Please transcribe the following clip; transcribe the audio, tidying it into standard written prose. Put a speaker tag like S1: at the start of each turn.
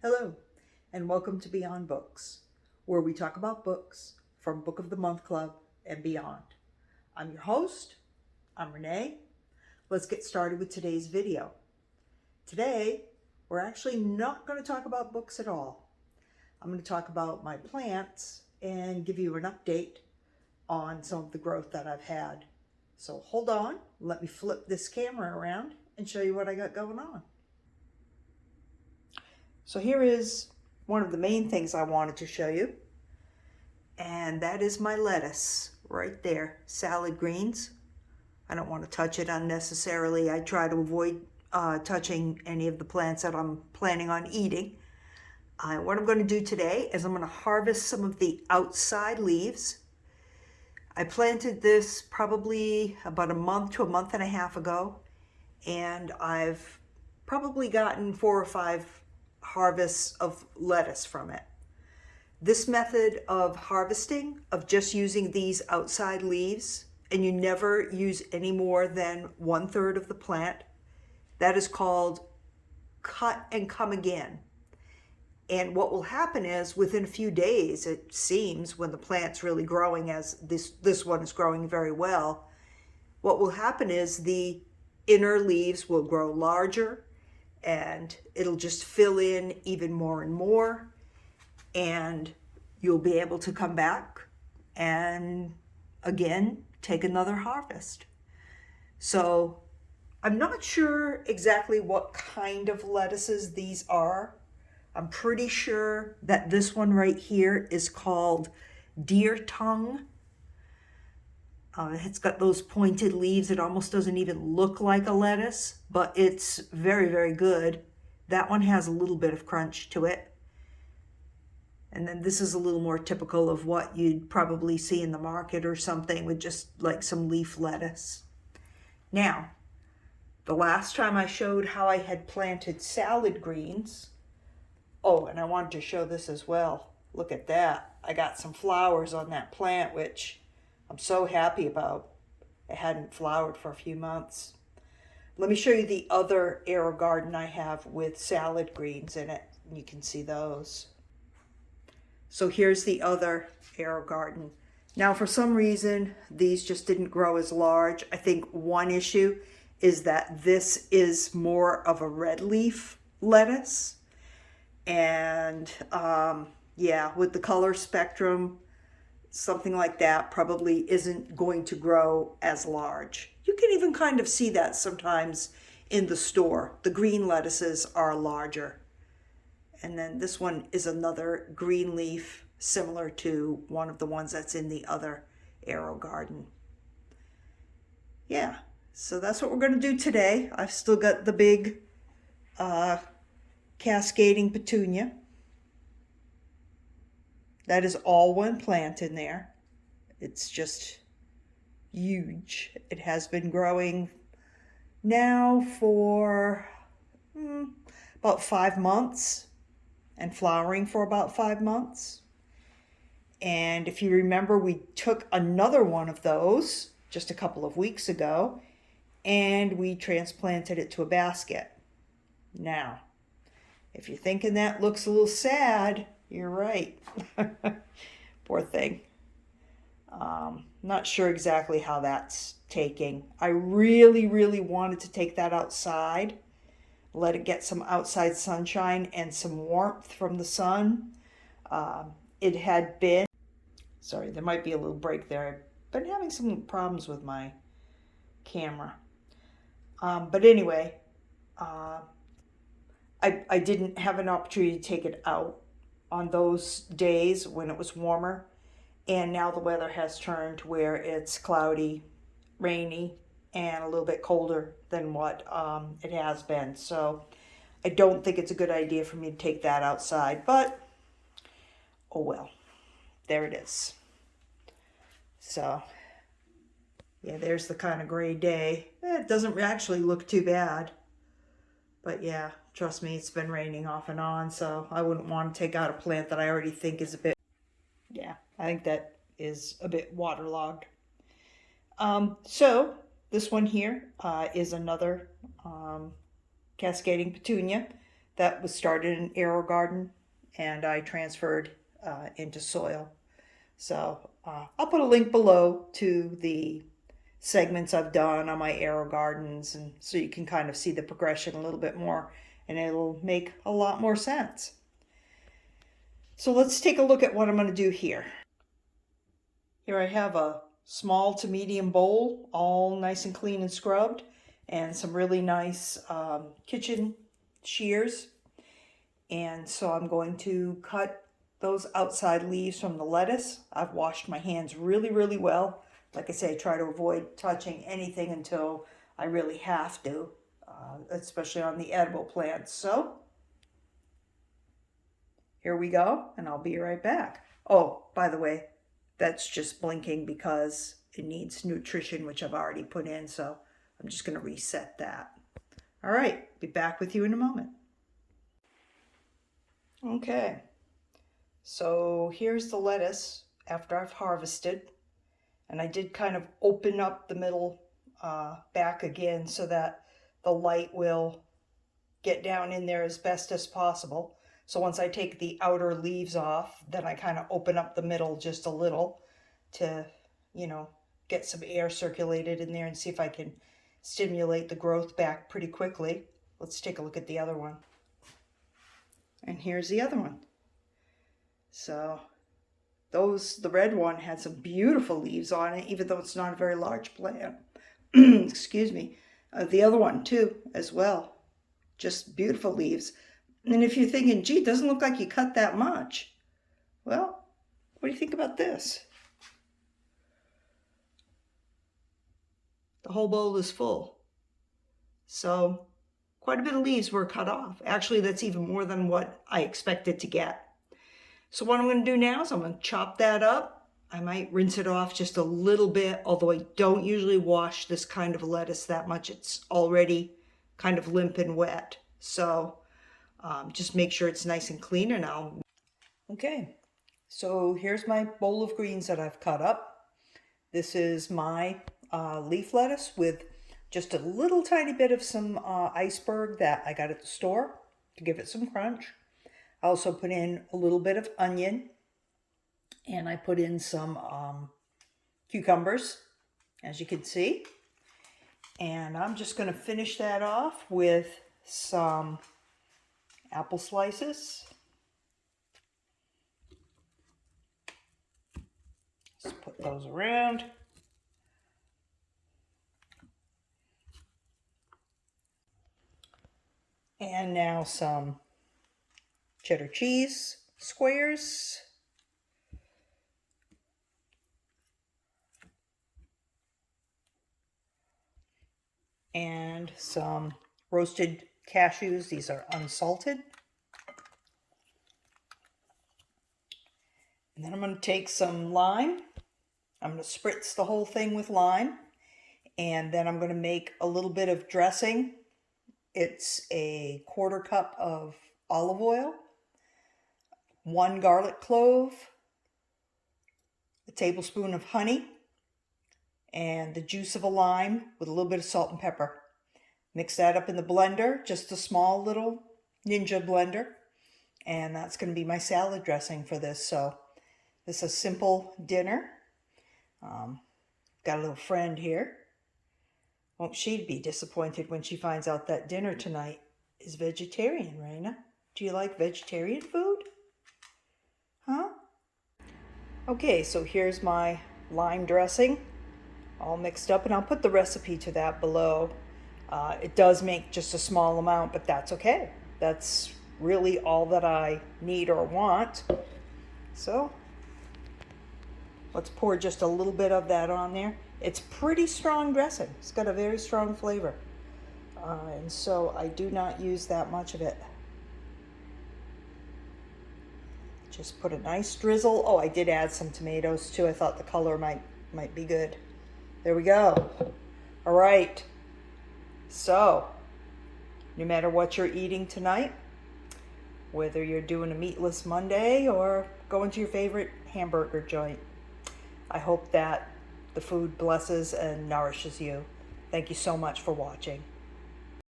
S1: Hello, and welcome to Beyond Books, where we talk about books from Book of the Month Club and beyond. I'm your host, I'm Renee. Let's get started with today's video. Today, we're actually not going to talk about books at all. I'm going to talk about my plants and give you an update on some of the growth that I've had. So hold on, let me flip this camera around and show you what I got going on. So here is one of the main things I wanted to show you, and that is my lettuce right there, salad greens. I don't want to touch it unnecessarily. I try to avoid touching any of the plants that I'm planning on eating. What I'm going to do today is I'm going to harvest some of the outside leaves. I planted this probably about a month to a month and a half ago, and I've probably gotten 4 or 5 harvests of lettuce from it. This method of harvesting, of just using these outside leaves, and you never use any more than 1/3 of the plant, that is called cut and come again. And what will happen is within a few days, it seems, when the plant's really growing, as this one is growing very well, what will happen is the inner leaves will grow larger, and it'll just fill in even more and more, and you'll be able to come back and again take another harvest. So I'm not sure exactly what kind of lettuces these are. I'm pretty sure that this one right here is called deer tongue. It's got those pointed leaves. It almost doesn't even look like a lettuce, but it's very, very good. That one has a little bit of crunch to it. And then this is a little more typical of what you'd probably see in the market or something, with just like some leaf lettuce. Now, the last time I showed how I had planted salad greens. Oh, and I wanted to show this as well. Look at that. I got some flowers on that plant, which I'm so happy about. It hadn't flowered for a few months. Let me show you the other Aerogarden I have with salad greens in it. You can see those. So here's the other Aerogarden. Now, for some reason, these just didn't grow as large. I think one issue is that this is more of a red leaf lettuce. And yeah, with the color spectrum, something like that probably isn't going to grow as large. You can even kind of see that sometimes in the store. The green lettuces are larger. And then this one is another green leaf, similar to one of the ones that's in the other Aerogarden. Yeah, so that's what we're going to do today. I've still got the big cascading petunia. That is all one plant in there. It's just huge. It has been growing now for about 5 months and flowering for about 5 months. And if you remember, we took another one of those just a couple of weeks ago and we transplanted it to a basket. Now, if you're thinking that looks a little sad, you're right. Poor thing. Not sure exactly how that's taking. I really, really wanted to take that outside, let it get some outside sunshine and some warmth from the sun. It had been, sorry, there might be a little break there. I've been having some problems with my camera. But anyway, I didn't have an opportunity to take it out on those days when it was warmer, and now the weather has turned where it's cloudy, rainy, and a little bit colder than what it has been. So I don't think it's a good idea for me to take that outside, but oh well, there it is. So yeah, there's the kind of gray day. It doesn't actually look too bad, but yeah, trust me, it's been raining off and on, so I wouldn't want to take out a plant that I already think is a bit, yeah, I think that is a bit waterlogged. So this one here is another cascading petunia. That was started in Aerogarden, and I transferred into soil. So I'll put a link below to the segments I've done on my Aerogardens, and so you can kind of see the progression a little bit more, and it'll make a lot more sense. So let's take a look at what I'm going to do here. Here I have a small to medium bowl, all nice and clean and scrubbed, and some really nice kitchen shears. And so I'm going to cut those outside leaves from the lettuce. I've washed my hands really, really well. Like I say, try to avoid touching anything until I really have to, especially on the edible plants. So here we go, and I'll be right back. Oh, by the way, that's just blinking because it needs nutrition, which I've already put in, so I'm just going to reset that. All right, be back with you in a moment. Okay, so here's the lettuce after I've harvested, and I did kind of open up the middle back again so that the light will get down in there as best as possible. So once I take the outer leaves off, then I kind of open up the middle just a little to, get some air circulated in there and see if I can stimulate the growth back pretty quickly. Let's take a look at the other one. And here's the other one. So the red one had some beautiful leaves on it, even though it's not a very large plant. Excuse me. The other one too, as well. Just beautiful leaves. And if you're thinking, gee, it doesn't look like you cut that much. Well, what do you think about this? The whole bowl is full. So quite a bit of leaves were cut off. Actually, that's even more than what I expected to get. So what I'm going to do now is I'm going to chop that up. I might rinse it off just a little bit, although I don't usually wash this kind of lettuce that much. It's already kind of limp and wet. So just make sure it's nice and clean, and Okay, so here's my bowl of greens that I've cut up. This is my leaf lettuce with just a little tiny bit of some iceberg that I got at the store to give it some crunch. I also put in a little bit of onion, and I put in some cucumbers, as you can see. And I'm just going to finish that off with some apple slices. Just put those around. And now some cheddar cheese squares. And some roasted cashews. These are unsalted. And then I'm going to take some lime. I'm going to spritz the whole thing with lime. And then I'm going to make a little bit of dressing. It's a 1/4 cup of olive oil, 1 garlic clove, a tablespoon of honey, and the juice of a lime with a little bit of salt and pepper. Mix that up in the blender, just a small little Ninja blender. And that's going to be my salad dressing for this. So this is a simple dinner. Got a little friend here. Won't she be disappointed when she finds out that dinner tonight is vegetarian, Raina? Do you like vegetarian food? Huh? Okay, so here's my lime dressing all mixed up, and I'll put the recipe to that below. It does make just a small amount, but that's okay. That's really all that I need or want. So let's pour just a little bit of that on there. It's pretty strong dressing. It's got a very strong flavor. And so I do not use that much of it. Just put a nice drizzle. Oh, I did add some tomatoes too. I thought the color might be good. There we go. All right. So, no matter what you're eating tonight, whether you're doing a meatless Monday or going to your favorite hamburger joint, I hope that the food blesses and nourishes you. Thank you so much for watching.